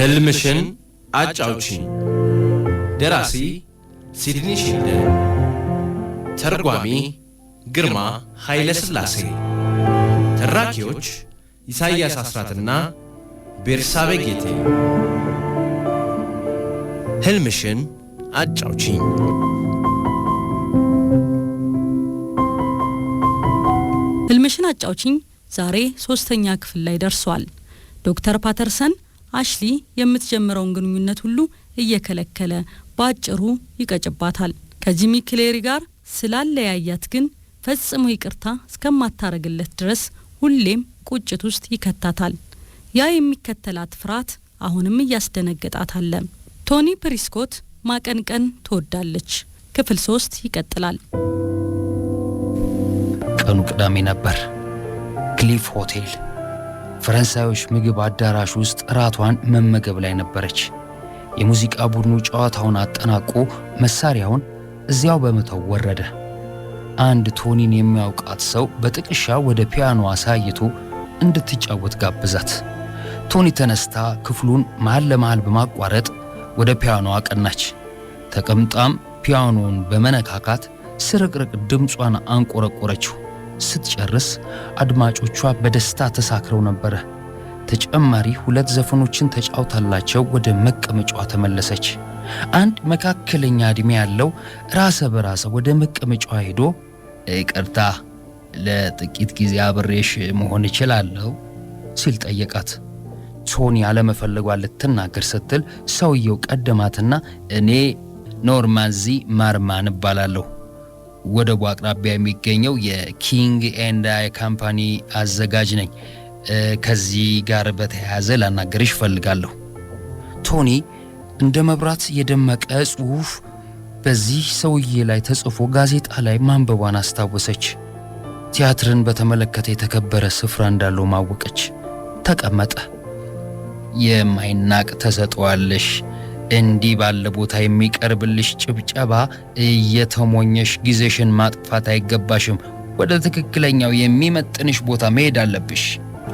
ህልምሽን አጫውቺኝ። ደራሲ ሲድኒ ሺልደን፣ ተርጓሚ ግርማ ኃይለ ሥላሴ፣ ተራኪዎች ኢሳይያስ አስራትና ቤርሳቤ ጌቴ። ህልምሽን አጫውቺኝ። ህልምሽን አጫውቺኝ ዛሬ 3ኛ ክፍል ላይ ደርሷል። ዶክተር ፓተርሰን አሽሊ የምትጀምረውን ግንኙነት ሁሉ እየከለከለ ባጭሩ ይቀጭባታል። ከጂሚ ክሌሪ ጋር ስላለያያት ግን ፈጽሞ ይቅርታ እስከማታረግለት ድረስ ሁሌም ቁጭት ውስጥ ይከታታል። ያ የሚከተላት ፍርሃት አሁንም እያስደነገጣት አለ። ቶኒ ፕሪስኮት ማቀንቀን ትወዳለች። ክፍል 3 ይቀጥላል። ቀኑ ቅዳሜ ነበር። ክሊፍ ሆቴል ፈረንሳዮች ምግብ አዳራሽ ውስጥ ራቷን መመገብ ላይ ነበረች። የሙዚቃ ቡድኑ ጨዋታውን አጠናቆ መሳሪያውን እዚያው በመተው ወረደ። አንድ ቶኒን የሚያውቃት ሰው በጥቅሻ ወደ ፒያኖ አሳይቶ እንድትጫወት ጋበዛት። ቶኒ ተነስታ ክፍሉን መሃል ለመሃል በማቋረጥ ወደ ፒያኖ አቀናች። ተቀምጣም ፒያኖውን በመነካካት ስርቅርቅ ድምጿን አንቆረቆረችው። ስትጨርስ አድማጮቿ በደስታ ተሳክረው ነበር። ተጨማሪ 2 ዘፈኖችን ተጫውታላቸው ወደ መቀመጫዋ ተመለሰች። አንድ መካከለኛ ዕድሜ ያለው ራሰ በራሰ ወደ መቀመጫዋ ሄዶ ይቅርታ፣ ለጥቂት ጊዜ አብሬሽ መሆን እችላለሁ ሲል ጠየቃት። ቶኒ አለመፈለጓን ልትናገር ስትል ሰውየው ቀደማትና እኔ ኖርማንዚ ማርማን እባላለሁ፣ ወደቡ አቅራቢያ የሚገኘው የኪንግ ኤንድ አይ ካምፓኒ አዘጋጅ ነኝ። ከዚህ ጋር በተያያዘ ላናገርሽ እፈልጋለሁ። ቶኒ እንደ መብራት የደመቀ ጽሑፍ በዚህ ሰውዬ ላይ ተጽፎ ጋዜጣ ላይ ማንበቧን አስታወሰች። ቲያትርን በተመለከተ የተከበረ ስፍራ እንዳለው ማወቀች። ተቀመጠ። የማይናቅ ተሰጥቷለሽ። እንዲህ ባለ ቦታ የሚቀርብልሽ ጭብጨባ እየተሞኘሽ ጊዜሽን ማጥፋት አይገባሽም። ወደ ትክክለኛው የሚመጥንሽ ቦታ መሄድ አለብሽ።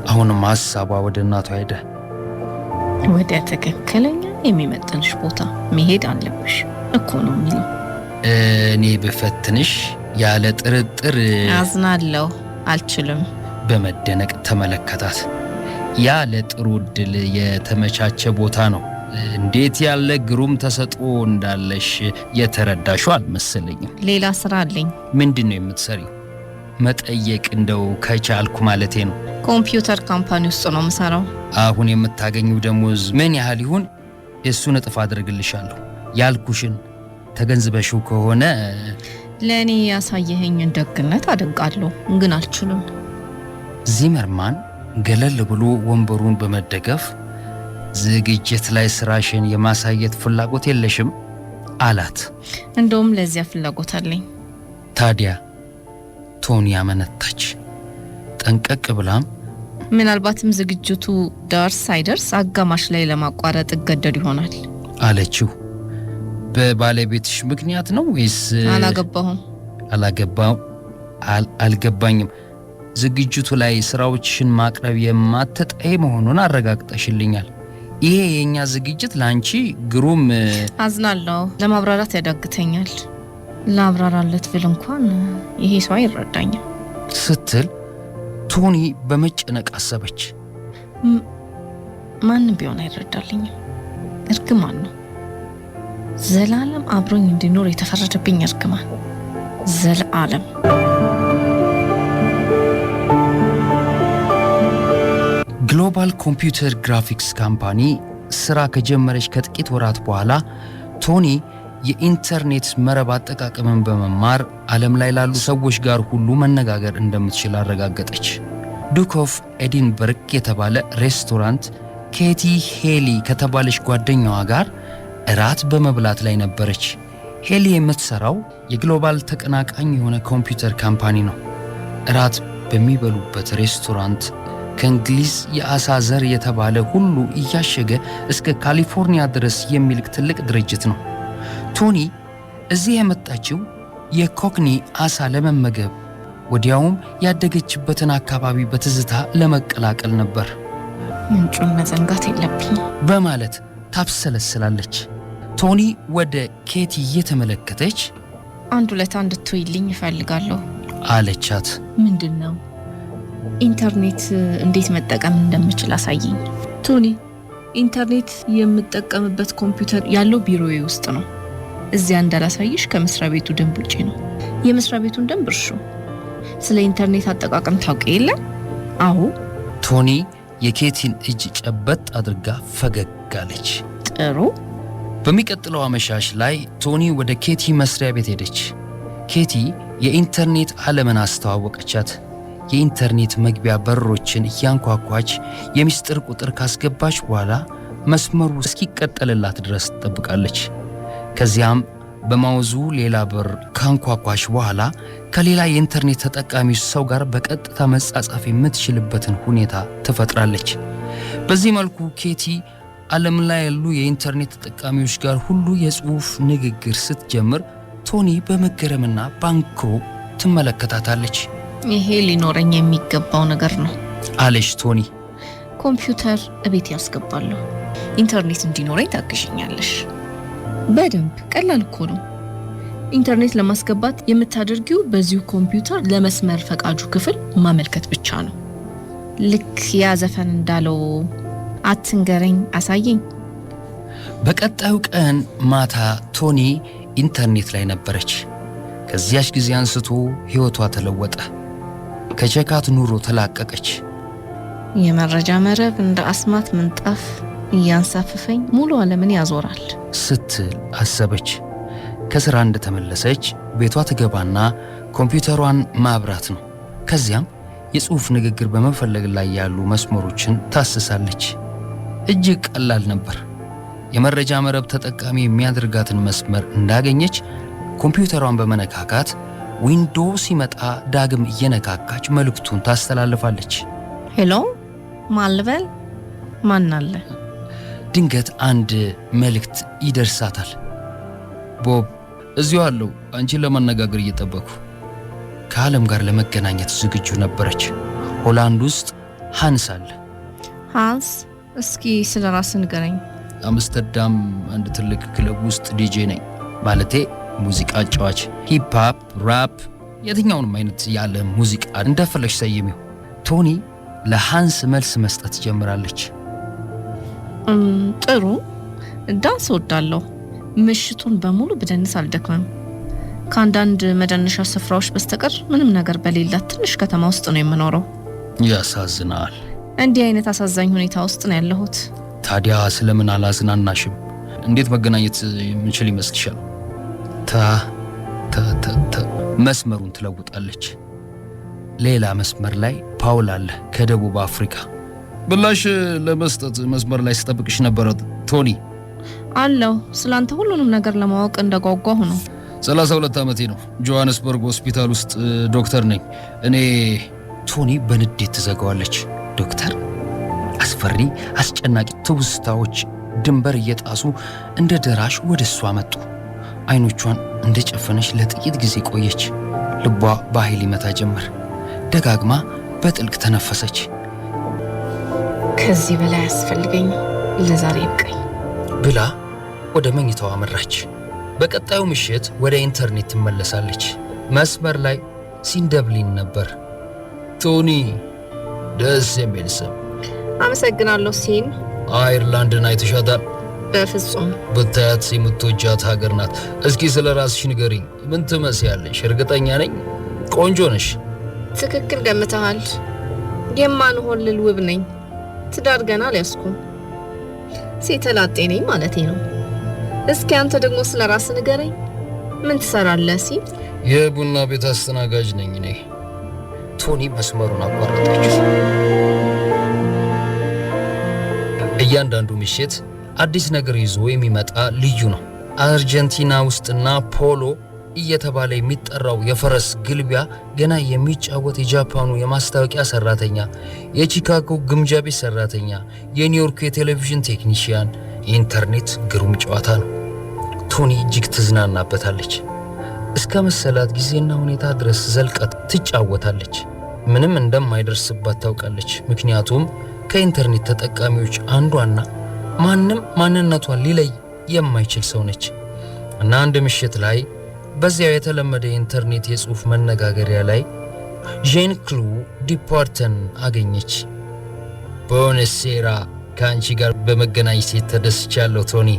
አሁንም ሐሳቧ ወደ እናቷ ሄደ። ወደ ትክክለኛ የሚመጥንሽ ቦታ መሄድ አለብሽ እኮ ነው የሚለው። እኔ ብፈትንሽ ያለ ጥርጥር። አዝናለሁ፣ አልችልም። በመደነቅ ተመለከታት። ያለ ጥሩ ዕድል የተመቻቸ ቦታ ነው። እንዴት ያለ ግሩም ተሰጥኦ እንዳለሽ የተረዳሽው አልመሰለኝም። ሌላ ስራ አለኝ። ምንድነው የምትሰሪው? መጠየቅ እንደው ከቻልኩ ማለቴ ነው። ኮምፒውተር ካምፓኒ ውስጥ ነው የምሰራው። አሁን የምታገኙው ደሞዝ ምን ያህል ይሁን? የሱን እጥፍ አድርግልሻለሁ። ያልኩሽን ተገንዝበሽው ከሆነ ለኔ ያሳየኸኝን ደግነት አደንቃለሁ፣ ግን አልችልም። ዚመርማን ገለል ብሎ ወንበሩን በመደገፍ ዝግጅት ላይ ስራሽን የማሳየት ፍላጎት የለሽም አላት። እንደውም ለዚያ ፍላጎት አለኝ። ታዲያ ቶኒ አመነታች። ጠንቀቅ ብላም ምናልባትም ዝግጅቱ ዳር ሳይደርስ አጋማሽ ላይ ለማቋረጥ እገደድ ይሆናል አለችው። በባለቤትሽ ምክንያት ነው ወይስ? አልገባኝም። ዝግጅቱ ላይ ስራዎችሽን ማቅረብ የማትጠይ መሆኑን አረጋግጠሽልኛል። ይሄ የኛ ዝግጅት ላንቺ ግሩም። አዝናለሁ፣ ለማብራራት ያዳግተኛል። ላብራራለት ብል እንኳን ይሄ ሰው አይረዳኝም ስትል ቶኒ በመጨነቅ አሰበች። ማንም ቢሆን አይረዳልኝም። እርግማን ነው። ዘላለም አብሮኝ እንዲኖር የተፈረደብኝ እርግማን። ዘላለም ግሎባል ኮምፒውተር ግራፊክስ ካምፓኒ ስራ ከጀመረች ከጥቂት ወራት በኋላ ቶኒ የኢንተርኔት መረብ አጠቃቀምን በመማር ዓለም ላይ ላሉ ሰዎች ጋር ሁሉ መነጋገር እንደምትችል አረጋገጠች። ዱክ ኦፍ ኤዲንበርግ የተባለ ሬስቶራንት ኬቲ ሄሊ ከተባለች ጓደኛዋ ጋር እራት በመብላት ላይ ነበረች። ሄሊ የምትሰራው የግሎባል ተቀናቃኝ የሆነ ኮምፒውተር ካምፓኒ ነው። እራት በሚበሉበት ሬስቶራንት ከእንግሊዝ የአሳ ዘር የተባለ ሁሉ እያሸገ እስከ ካሊፎርኒያ ድረስ የሚልክ ትልቅ ድርጅት ነው። ቶኒ እዚህ የመጣችው የኮክኒ አሳ ለመመገብ ወዲያውም ያደገችበትን አካባቢ በትዝታ ለመቀላቀል ነበር። ምንጩን መዘንጋት የለብኝ በማለት ታብሰለስላለች። ቶኒ ወደ ኬቲ እየተመለከተች አንድ ሁለት እንድትይልኝ እፈልጋለሁ አለቻት። ምንድነው? ኢንተርኔት እንዴት መጠቀም እንደምችል አሳየኝ። ቶኒ፣ ኢንተርኔት የምጠቀምበት ኮምፒውተር ያለው ቢሮዬ ውስጥ ነው። እዚያ እንዳላሳይሽ ከመስሪያ ቤቱ ደንብ ውጪ ነው። የመስሪያ ቤቱን ደንብ እርሹ። ስለ ኢንተርኔት አጠቃቀም ታውቂ የለ? አዎ። ቶኒ የኬቲን እጅ ጨበጥ አድርጋ ፈገግ አለች። ጥሩ። በሚቀጥለው አመሻሽ ላይ ቶኒ ወደ ኬቲ መስሪያ ቤት ሄደች። ኬቲ የኢንተርኔት ዓለምን አስተዋወቀቻት። የኢንተርኔት መግቢያ በሮችን እያንኳኳች የሚስጥር ቁጥር ካስገባች በኋላ መስመሩ እስኪቀጠልላት ድረስ ትጠብቃለች። ከዚያም በማውዙ ሌላ በር ካንኳኳች በኋላ ከሌላ የኢንተርኔት ተጠቃሚ ሰው ጋር በቀጥታ መጻጻፍ የምትችልበትን ሁኔታ ትፈጥራለች። በዚህ መልኩ ኬቲ ዓለም ላይ ያሉ የኢንተርኔት ተጠቃሚዎች ጋር ሁሉ የጽሑፍ ንግግር ስትጀምር ቶኒ በመገረምና ባንክሮ ትመለከታታለች። ይሄ ሊኖረኝ የሚገባው ነገር ነው አለች ቶኒ። ኮምፒውተር እቤት ያስገባለሁ። ኢንተርኔት እንዲኖረኝ ታግዥኛለሽ? በደንብ ቀላል እኮ ነው። ኢንተርኔት ለማስገባት የምታደርጊው በዚሁ ኮምፒውተር ለመስመር ፈቃጁ ክፍል ማመልከት ብቻ ነው። ልክ ያ ዘፈን እንዳለው አትንገረኝ አሳየኝ። በቀጣዩ ቀን ማታ ቶኒ ኢንተርኔት ላይ ነበረች። ከዚያች ጊዜ አንስቶ ሕይወቷ ተለወጠ። ከቸካት ኑሮ ተላቀቀች። የመረጃ መረብ እንደ አስማት ምንጣፍ እያንሳፈፈኝ ሙሉ ዓለምን ያዞራል ስትል አሰበች። ከስራ እንደተመለሰች ቤቷ ትገባና ኮምፒውተሯን ማብራት ነው። ከዚያም የጽሑፍ ንግግር በመፈለግ ላይ ያሉ መስመሮችን ታስሳለች። እጅግ ቀላል ነበር። የመረጃ መረብ ተጠቃሚ የሚያደርጋትን መስመር እንዳገኘች ኮምፒውተሯን በመነካካት ዊንዶው ሲመጣ ዳግም እየነካካች መልእክቱን ታስተላልፋለች። ሄሎ፣ ማልበል ማን አለ? ድንገት አንድ መልእክት ይደርሳታል። ቦብ፣ እዚሁ አለው። አንቺን ለማነጋገር እየጠበኩ። ከዓለም ጋር ለመገናኘት ዝግጁ ነበረች። ሆላንድ ውስጥ ሃንስ አለ። ሃንስ፣ እስኪ ስለ ራስህ ንገረኝ። አምስተርዳም አንድ ትልቅ ክለብ ውስጥ ዲጄ ነኝ። ማለቴ ሙዚቃ አጫዋች፣ ሂፕሆፕ፣ ራፕ፣ የትኛውንም አይነት ያለ ሙዚቃ እንደፈለሽ ሰይሚው። ቶኒ ለሃንስ መልስ መስጠት ጀምራለች። ጥሩ፣ ዳንስ እወዳለሁ። ምሽቱን በሙሉ ብደንስ አልደክምም። ከአንዳንድ መደነሻ ስፍራዎች በስተቀር ምንም ነገር በሌላት ትንሽ ከተማ ውስጥ ነው የምኖረው። ያሳዝናል። እንዲህ አይነት አሳዛኝ ሁኔታ ውስጥ ነው ያለሁት። ታዲያ ስለምን አላዝናናሽም? እንዴት መገናኘት የምንችል ይመስልሻል? መስመሩን ትለውጣለች። ሌላ መስመር ላይ ፓውል አለ ከደቡብ አፍሪካ። ብላሽ ለመስጠት መስመር ላይ ስጠብቅሽ ነበረ ቶኒ። አለው። ስላንተ ሁሉንም ነገር ለማወቅ እንደጓጓሁ ነው። 32 ዓመቴ ነው። ጆሃንስበርግ ሆስፒታል ውስጥ ዶክተር ነኝ እኔ። ቶኒ በንዴት ትዘጋዋለች። ዶክተር? አስፈሪ አስጨናቂ ትውስታዎች ድንበር እየጣሱ እንደ ደራሽ ወደ እሷ መጡ። አይኖቿን እንደጨፈነች ለጥቂት ጊዜ ቆየች። ልቧ በኃይል ይመታ ጀመር። ደጋግማ በጥልቅ ተነፈሰች። ከዚህ በላይ ያስፈልገኝ፣ ለዛሬ ይብቃኝ ብላ ወደ መኝታዋ አመራች። በቀጣዩ ምሽት ወደ ኢንተርኔት ትመለሳለች። መስመር ላይ ሲንደብሊን ነበር። ቶኒ፣ ደስ የሚል ስም። አመሰግናለሁ ሲን። አይርላንድን አይተሻታል? በፍጹም። ብታያት የምትወጃት ሀገር ናት። እስኪ ስለ ራስሽ ንገሪኝ። ምን ትመስያለሽ? እርግጠኛ ነኝ ቆንጆ ነሽ። ትክክል ገምተሃል። የማንሆልል ውብ ነኝ። ትዳር ገና አልያዝኩም። ሴተላጤ ነኝ ማለቴ ነው። እስኪ አንተ ደግሞ ስለ ራስህ ንገረኝ። ምን ትሰራለህ ሲል? የቡና ቤት አስተናጋጅ ነኝ እኔ። ቶኒ መስመሩን አቋረጠች። እያንዳንዱ ምሽት አዲስ ነገር ይዞ የሚመጣ ልዩ ነው። አርጀንቲና ውስጥና ፖሎ እየተባለ የሚጠራው የፈረስ ግልቢያ ገና የሚጫወት የጃፓኑ የማስታወቂያ ሰራተኛ፣ የቺካጎ ግምጃ ቤት ሰራተኛ፣ የኒውዮርክ የቴሌቪዥን ቴክኒሽያን፣ የኢንተርኔት ግሩም ጨዋታ ነው። ቶኒ እጅግ ትዝናናበታለች። እስከ መሰላት ጊዜና ሁኔታ ድረስ ዘልቀት ትጫወታለች። ምንም እንደማይደርስባት ታውቃለች። ምክንያቱም ከኢንተርኔት ተጠቃሚዎች አንዷና ማንም ማንነቷን ሊለይ የማይችል ሰው ነች እና አንድ ምሽት ላይ በዚያው የተለመደ የኢንተርኔት የጽሑፍ መነጋገሪያ ላይ ዣን ክሎድ ዲፖርተን አገኘች። ቦነሴራ ከአንቺ ጋር በመገናኘት ተደስቻለሁ ቶኒ።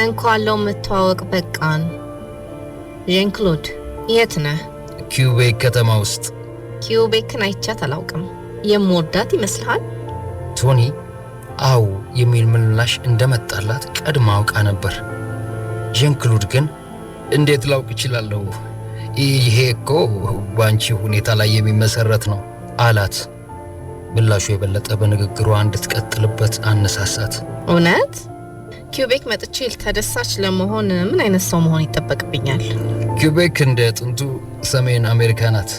እንኳን ለመተዋወቅ በቃን። ዣን ክሎድ የት ነህ? ኪውቤክ ከተማ ውስጥ። ኪውቤክን አይቻት አላውቅም። የምወዳት ይመስልሃል? ቶኒ አው የሚል ምላሽ እንደመጣላት ቀድማ አውቃ ነበር። ዣን ክሎድ ግን እንዴት ላውቅ እችላለሁ? ይሄ እኮ ባንቺ ሁኔታ ላይ የሚመሰረት ነው አላት። ምላሹ የበለጠ በንግግሯ እንድትቀጥልበት አነሳሳት። እውነት? ኪውቤክ መጥቼ ተደሳች ለመሆን ምን አይነት ሰው መሆን ይጠበቅብኛል? ኪውቤክ እንደ ጥንቱ ሰሜን አሜሪካ ናት።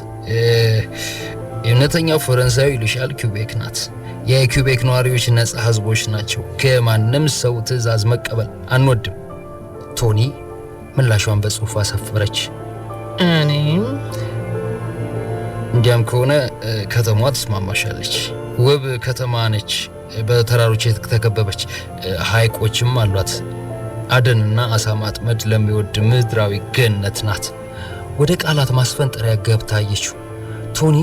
እውነተኛው ፈረንሳዊ ይልሻል ኪውቤክ ናት። የኪውቤክ ነዋሪዎች ነፃ ህዝቦች ናቸው። ከማንም ሰው ትዕዛዝ መቀበል አንወድም። ቶኒ ምላሿን በጽሑፍ አሰፈረች። እኔም እንዲያም ከሆነ ከተማዋ ትስማማሻለች። ውብ ከተማ ነች። በተራሮች የተከበበች፣ ሐይቆችም አሏት። አደንና አሳ ማጥመድ ለሚወድ ምድራዊ ገነት ናት። ወደ ቃላት ማስፈንጠሪያ ገብታ አየችው። ቶኒ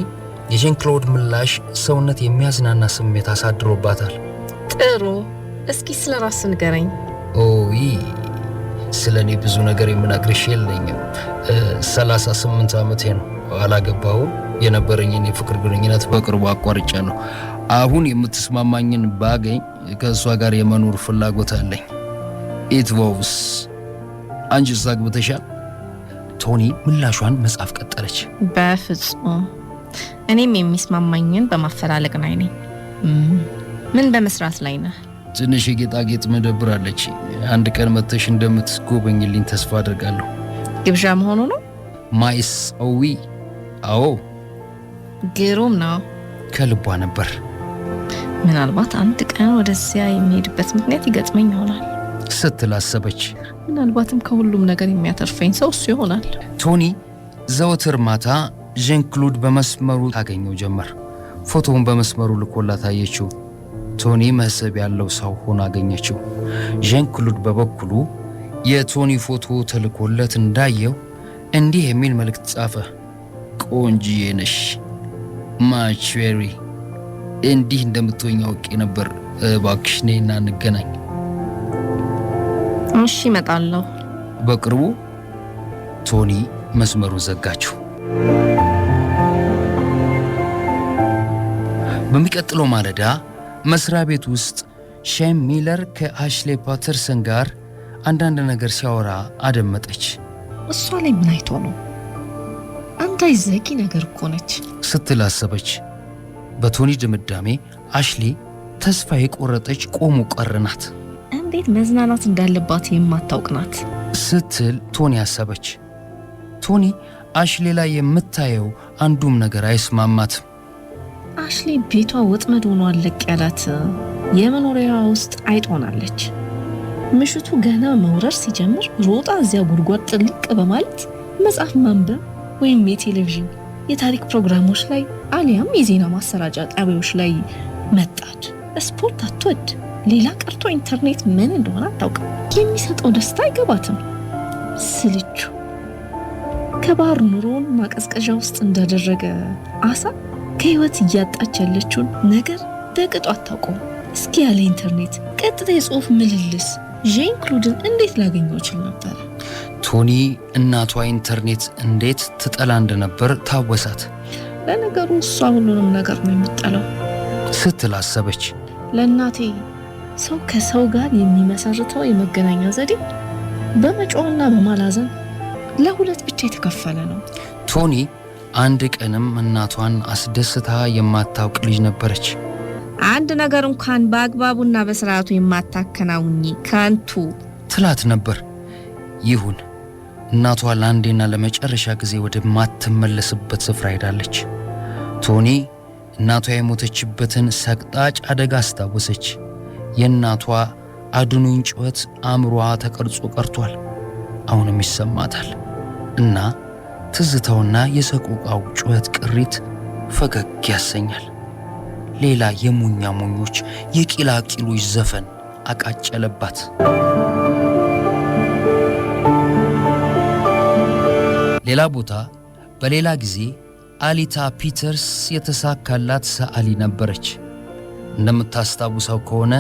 የዣን ክሎድ ምላሽ ሰውነት የሚያዝናና ስሜት አሳድሮባታል። ጥሩ፣ እስኪ ስለ ራስ ንገረኝ። ኦይ ስለኔ ብዙ ነገር የምነግርሽ የለኝም። 38 ዓመቴ ነው። አላገባሁም። የነበረኝን የፍቅር ግንኙነት በቅርቡ አቋርጫለሁ። አሁን የምትስማማኝን ባገኝ ከእሷ ጋር የመኖር ፍላጎት አለኝ። ኢትቮውስ አንቺስ አግብተሻል? ቶኒ ምላሿን መጻፍ ቀጠለች። በፍጹም እኔም የሚስማማኝን በማፈላለግ ላይ ነኝ። ምን በመስራት ላይ ነህ? ትንሽ የጌጣጌጥ መደብር አለች። አንድ ቀን መተሽ እንደምትጎበኝልኝ ተስፋ አድርጋለሁ። ግብዣ መሆኑ ነው? ማይስ ኦዊ አዎ፣ ግሩም ነው። ከልቧ ነበር። ምናልባት አንድ ቀን ወደዚያ የሚሄድበት ምክንያት ይገጥመኝ ይሆናል ስትል አሰበች። ምናልባትም ከሁሉም ነገር የሚያተርፈኝ ሰው እሱ ይሆናል። ቶኒ ዘወትር ማታ ዣን ክሎድ በመስመሩ ታገኘው ጀመር። ፎቶውን በመስመሩ ልኮላት አየችው። ቶኒ መስህብ ያለው ሰው ሆኖ አገኘችው። ዣን ክሎድ በበኩሉ የቶኒ ፎቶ ተልኮለት እንዳየው እንዲህ የሚል መልእክት ጻፈ። ቆንጂዬ ነሽ ማቹሪ፣ እንዲህ እንደምትሆኝ አውቄ ነበር። እባክሽ ነይና እንገናኝ። እሺ እመጣለሁ። በቅርቡ። ቶኒ መስመሩን ዘጋችው። በሚቀጥለው ማለዳ መስሪያ ቤት ውስጥ ሼን ሚለር ከአሽሌ ፓተርሰን ጋር አንዳንድ ነገር ሲያወራ አደመጠች። እሷ ላይ ምን አይቶ ነው? አንተ ዘኪ ነገር እኮ ነች ስትል አሰበች። በቶኒ ድምዳሜ አሽሌ ተስፋ የቆረጠች ቆሞ ቀር ናት። እንዴት መዝናናት እንዳለባት የማታውቅ ናት ስትል ቶኒ አሰበች። ቶኒ አሽሌ ላይ የምታየው አንዱም ነገር አይስማማትም። አሽሌ ቤቷ ወጥመድ ሆኖ አለቅ ያላት የመኖሪያዋ ውስጥ አይጥ ሆናለች። ምሽቱ ገና መውረር ሲጀምር ሮጣ እዚያ ጉድጓድ ጥልቅ በማለት መጽሐፍ ማንበብ ወይም የቴሌቪዥን የታሪክ ፕሮግራሞች ላይ አሊያም የዜና ማሰራጫ ጣቢያዎች ላይ መጣድ። ስፖርት አትወድ፣ ሌላ ቀርቶ ኢንተርኔት ምን እንደሆነ አታውቅም። የሚሰጠው ደስታ አይገባትም። ስልቹ ከባህር ኑሮን ማቀዝቀዣ ውስጥ እንዳደረገ አሳ ከህይወት እያጣች ያለችውን ነገር በቅጡ አታውቀውም። እስኪ ያለ ኢንተርኔት ቀጥታ የጽሑፍ ምልልስ ዣን ክሎድን እንዴት ላገኘው ይችል ነበር? ቶኒ እናቷ ኢንተርኔት እንዴት ትጠላ እንደነበር ታወሳት። ለነገሩ እሷ ሁሉንም ነገር ነው የምትጠላው ስትል አሰበች። ለእናቴ ሰው ከሰው ጋር የሚመሰርተው የመገናኛ ዘዴ በመጮህና በማላዘን ለሁለት ብቻ የተከፈለ ነው። ቶኒ አንድ ቀንም እናቷን አስደስታ የማታውቅ ልጅ ነበረች። አንድ ነገር እንኳን በአግባቡና በስርዓቱ የማታከናውኚ ከንቱ ትላት ነበር። ይሁን እናቷ ለአንዴና ለመጨረሻ ጊዜ ወደ ማትመለስበት ስፍራ ሄዳለች። ቶኒ እናቷ የሞተችበትን ሰቅጣጭ አደጋ አስታወሰች። የእናቷ አድኑኝ ጩኸት አእምሮዋ ተቀርጾ ቀርቷል። አሁንም ይሰማታል እና ትዝታውና የሰቆቃው ጩኸት ቅሪት ፈገግ ያሰኛል። ሌላ የሞኛ ሞኞች የቂላቂሎች ዘፈን አቃጨለባት። ሌላ ቦታ በሌላ ጊዜ አሊታ ፒተርስ የተሳካላት ሰዓሊ ነበረች። እንደምታስታውሰው ከሆነ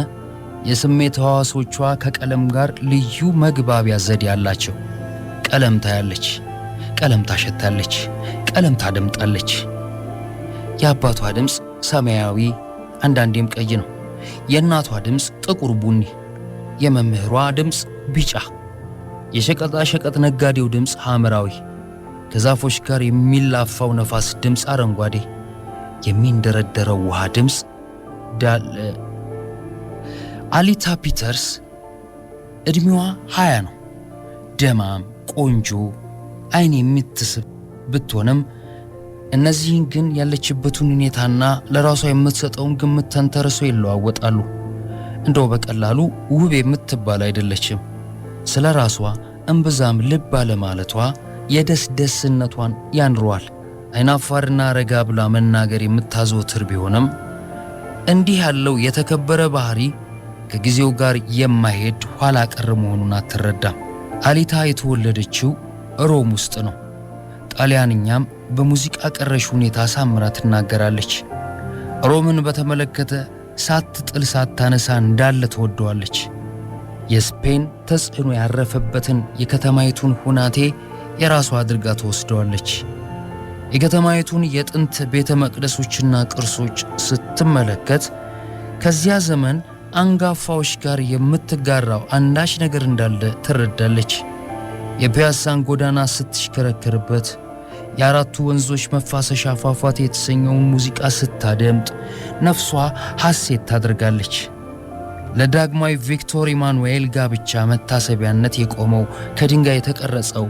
የስሜት ሕዋሶቿ ከቀለም ጋር ልዩ መግባቢያ ዘዴ ያላቸው። ቀለም ታያለች፣ ቀለም ታሸታለች፣ ቀለም ታደምጣለች። የአባቷ ድምፅ ሰማያዊ አንዳንዴም ቀይ ነው። የእናቷ ድምፅ ጥቁር ቡኒ፣ የመምህሯ ድምፅ ቢጫ፣ የሸቀጣ ሸቀጥ ነጋዴው ድምፅ ሐምራዊ፣ ከዛፎች ጋር የሚላፋው ነፋስ ድምፅ አረንጓዴ፣ የሚንደረደረው ውሃ ድምፅ አሊታ ፒተርስ ዕድሜዋ 20 ነው። ደማም ቆንጆ አይን የምትስብ ብትሆንም እነዚህን ግን ያለችበትን ሁኔታና ለራሷ የምትሰጠውን ግምት ተንተርሶ ይለዋወጣሉ። እንደው በቀላሉ ውብ የምትባል አይደለችም። ስለ ራሷ እምብዛም ልብ አለማለቷ የደስደስነቷን ያንሯል። አይናፋርና ረጋ ብላ መናገር የምታዘወትር ቢሆንም እንዲህ ያለው የተከበረ ባህሪ ከጊዜው ጋር የማይሄድ ኋላ ቀር መሆኑን አትረዳም። አሊታ የተወለደችው ሮም ውስጥ ነው። ጣሊያንኛም በሙዚቃ ቀረሽ ሁኔታ ሳምራ ትናገራለች። ሮምን በተመለከተ ሳትጥል ሳታነሳ እንዳለ ትወደዋለች። የስፔን ተጽዕኖ ያረፈበትን የከተማይቱን ሁናቴ የራሷ አድርጋ ትወስደዋለች። የከተማይቱን የጥንት ቤተ መቅደሶችና ቅርሶች ስትመለከት ከዚያ ዘመን አንጋፋዎች ጋር የምትጋራው አንዳች ነገር እንዳለ ትረዳለች። የፒያሳን ጎዳና ስትሽከረከርበት፣ የአራቱ ወንዞች መፋሰሻ ፏፏቴ የተሰኘውን ሙዚቃ ስታደምጥ ነፍሷ ሐሴት ታደርጋለች። ለዳግማዊ ቪክቶር ኢማኑኤል ጋብቻ መታሰቢያነት የቆመው ከድንጋይ የተቀረጸው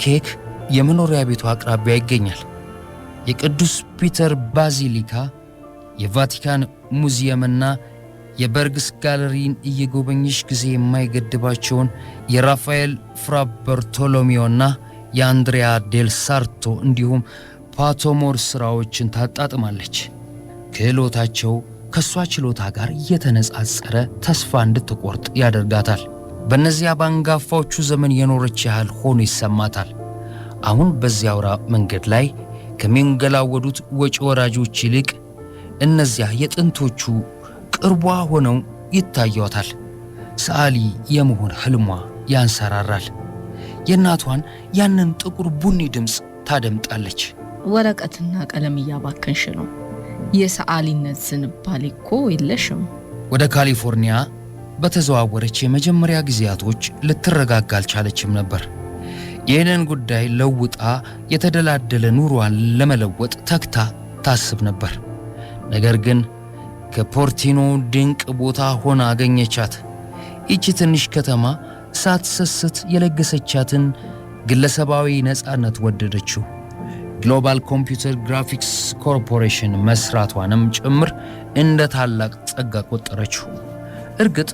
ኬክ የመኖሪያ ቤቷ አቅራቢያ ይገኛል። የቅዱስ ፒተር ባዚሊካ፣ የቫቲካን ሙዚየምና የበርግስ ጋለሪን እየጎበኘሽ ጊዜ የማይገድባቸውን የራፋኤል ፍራ በርቶሎሜዎና የአንድሪያ ዴል ሳርቶ እንዲሁም ፓቶሞር ሥራዎችን ታጣጥማለች። ክህሎታቸው ከእሷ ችሎታ ጋር እየተነጻጸረ ተስፋ እንድትቆርጥ ያደርጋታል። በእነዚያ በአንጋፋዎቹ ዘመን የኖረች ያህል ሆኖ ይሰማታል። አሁን በዚያ አውራ መንገድ ላይ ከሚንገላወዱት ወጪ ወራጆች ይልቅ እነዚያ የጥንቶቹ ቅርቧ ሆነው ይታያታል። ሰዓሊ የመሆን ህልሟ ያንሰራራል። የእናቷን ያንን ጥቁር ቡኒ ድምፅ ታደምጣለች። ወረቀትና ቀለም እያባከንሽ ነው። የሰዓሊነት ዝንባሌ እኮ የለሽም። ወደ ካሊፎርኒያ በተዘዋወረች የመጀመሪያ ጊዜያቶች ልትረጋጋ አልቻለችም ነበር። ይህንን ጉዳይ ለውጣ የተደላደለ ኑሯን ለመለወጥ ተግታ ታስብ ነበር። ነገር ግን ከፖርቲኖ ድንቅ ቦታ ሆና አገኘቻት። ይቺ ትንሽ ከተማ ሳትሰስት የለገሰቻትን ግለሰባዊ ነፃነት ወደደችው። ግሎባል ኮምፒውተር ግራፊክስ ኮርፖሬሽን መስራቷንም ጭምር እንደ ታላቅ ጸጋ ቆጠረችው። እርግጥ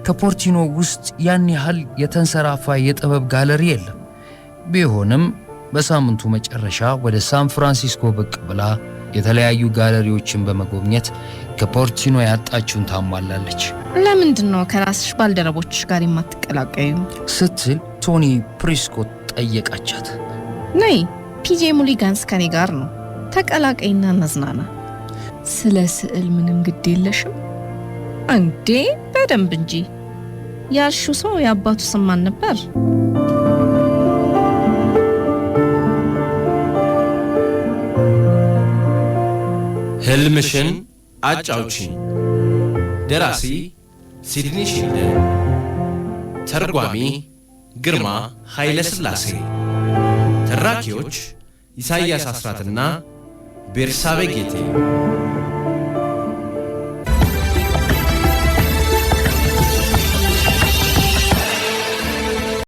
ከፖርቲኖ ውስጥ ያን ያህል የተንሰራፋ የጥበብ ጋለሪ የለም። ቢሆንም በሳምንቱ መጨረሻ ወደ ሳን ፍራንሲስኮ ብቅ ብላ የተለያዩ ጋለሪዎችን በመጎብኘት ከፖርቲኖ ያጣችውን ታሟላለች። ለምንድን ነው ከራስሽ ባልደረቦችሽ ጋር የማትቀላቀዩ? ስትል ቶኒ ፕሪስኮት ጠየቃቻት። ነይ ፒጄ ሙሊጋንስ ከኔ ጋር ነው፣ ተቀላቀይና ነዝናና። ስለ ስዕል ምንም ግድ የለሽም እንዴ? በደንብ እንጂ። ያልሽው ሰው የአባቱ ስም ማን ነበር? ህልምሽን አጫውቺኝ። ደራሲ ሲድኒ ሺልደን፣ ተርጓሚ ግርማ ኃይለ ሥላሴ፣ ተራኪዎች ኢሳይያስ አስራትና ቤርሳቤ ጌቴ።